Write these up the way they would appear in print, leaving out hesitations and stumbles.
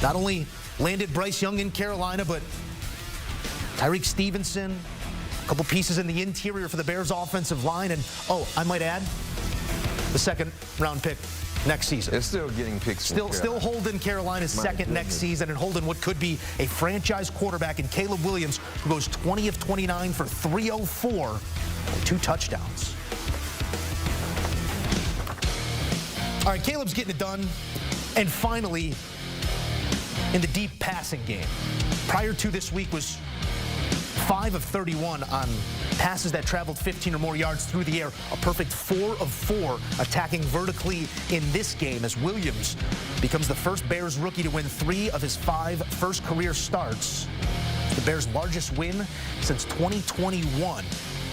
Not only landed Bryce Young in Carolina, but Tyreek Stevenson, a couple pieces in the interior for the Bears offensive line, and, oh, I might add, the second-round pick next season. They're still getting picks. Still holding Carolina's second next season, and holding what could be a franchise quarterback in Caleb Williams, who goes 20 of 29 for 304 and 2 touchdowns. All right, Caleb's getting it done, and finally, in the deep passing game. Prior to this week was 5 of 31 on passes that traveled 15 or more yards through the air. A perfect 4 of 4 attacking vertically in this game, as Williams becomes the first Bears rookie to win 3 of his 5 first career starts. The Bears' largest win since 2021.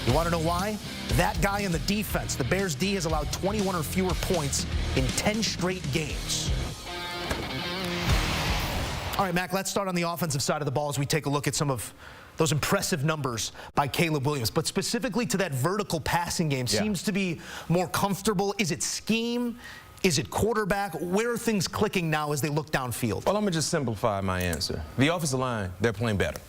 You want to know why? That guy in the defense. The Bears' D has allowed 21 or fewer points in 10 straight games. All right, Mac, let's start on the offensive side of the ball as we take a look at some of those impressive numbers by Caleb Williams. But specifically to that vertical passing game, seems to be more comfortable. Is it scheme? Is it quarterback? Where are things clicking now as they look downfield? Well, I'm going to just simplify my answer. The offensive line, they're playing better.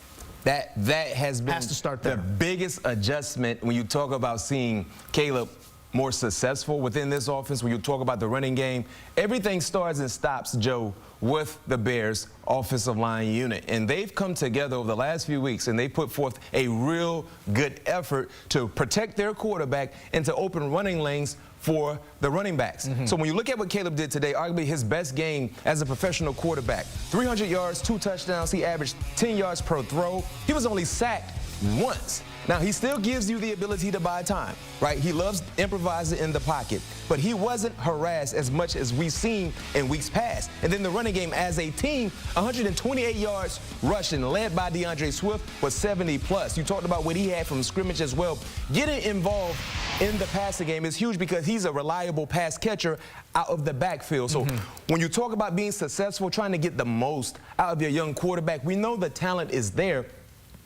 That has been the biggest adjustment when you talk about seeing Caleb more successful within this offense. When you talk about the running game, everything starts and stops, Joe, with the Bears offensive line unit. And they've come together over the last few weeks, and they put forth a real good effort to protect their quarterback and to open running lanes for the running backs. So when you look at what Caleb did today, arguably his best game as a professional quarterback, 300 yards, 2 touchdowns, he averaged 10 yards per throw. He was only sacked once. Now, he still gives you the ability to buy time, right? He loves improvising in the pocket, but he wasn't harassed as much as we've seen in weeks past. And then the running game as a team, 128 yards rushing, led by DeAndre Swift, was 70+. You talked about what he had from scrimmage as well. Getting involved in the passing game is huge because he's a reliable pass catcher out of the backfield. So when you talk about being successful, trying to get the most out of your young quarterback, we know the talent is there,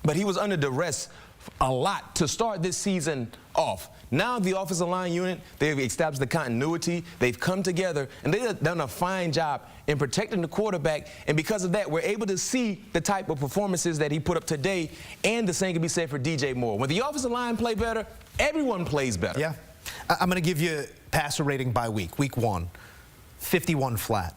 but he was under duress a lot to start this season off. Now the offensive line unit, they've established the continuity, they've come together, and they've done a fine job in protecting the quarterback, and because of that, we're able to see the type of performances that he put up today, and the same can be said for DJ Moore. When the offensive line play better, everyone plays better. Yeah. I'm going to give you passer rating by week. Week 1, 51 flat.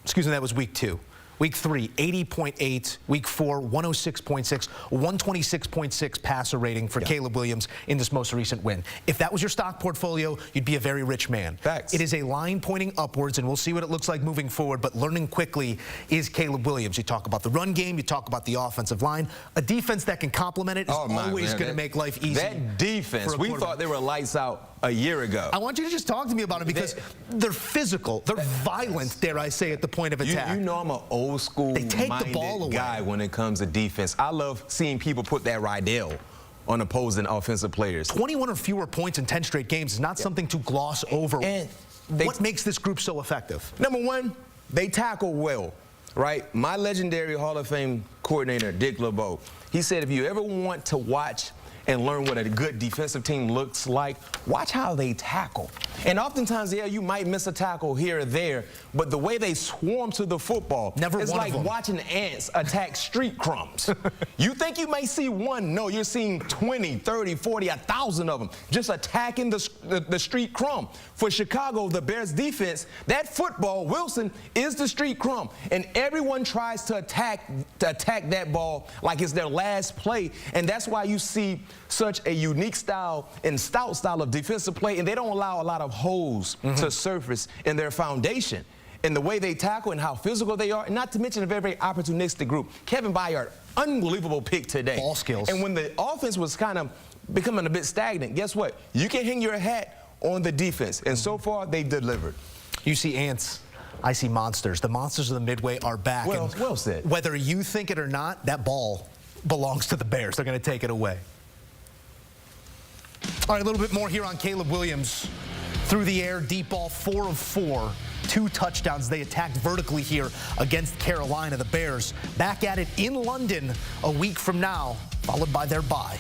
Excuse me, that was week 2. Week 3, 80.8. Week 4, 106.6, 126.6 passer rating for Caleb Williams in this most recent win. If that was your stock portfolio, you'd be a very rich man. Facts. It is a line pointing upwards, and we'll see what it looks like moving forward, but learning quickly is Caleb Williams. You talk about the run game, you talk about the offensive line. A defense that can complement it is always going to make life easy. That defense, we thought they were lights out a year ago. I want you to just talk to me about it because they're physical. They're violent, dare I say, at the point of attack. You know I'm an old school minded guy when it comes to defense. I love seeing people put that Rydell on opposing offensive players. 21 or fewer points in 10 straight games is not something to gloss over. And what makes this group so effective? Number one, they tackle well, right? My legendary Hall of Fame coordinator, Dick LeBeau, he said if you ever want to watch and learn what a good defensive team looks like, watch how they tackle. And oftentimes, yeah, you might miss a tackle here or there, but the way they swarm to the football, it's like watching ants attack street crumbs. You think you may see one, no, you're seeing 20, 30, 40, 1,000 of them just attacking the street crumb. For Chicago, the Bears defense, that football, Wilson, is the street crumb. And everyone tries to attack that ball like it's their last play. And that's why you see such a unique style and stout style of defensive play, and they don't allow a lot of holes to surface in their foundation. And the way they tackle and how physical they are, and not to mention a very, very opportunistic group. Kevin Byard, unbelievable pick today. Ball skills. And when the offense was kind of becoming a bit stagnant, guess what? You can hang your hat on the defense, and so far they've delivered. You see ants, I see monsters. The monsters of the Midway are back. Well said. Whether you think it or not, that ball belongs to the Bears. They're going to take it away. All right, a little bit more here on Caleb Williams. Through the air, deep ball, 4 of 4, 2 touchdowns. They attacked vertically here against Carolina. The Bears back at it in London a week from now, followed by their bye.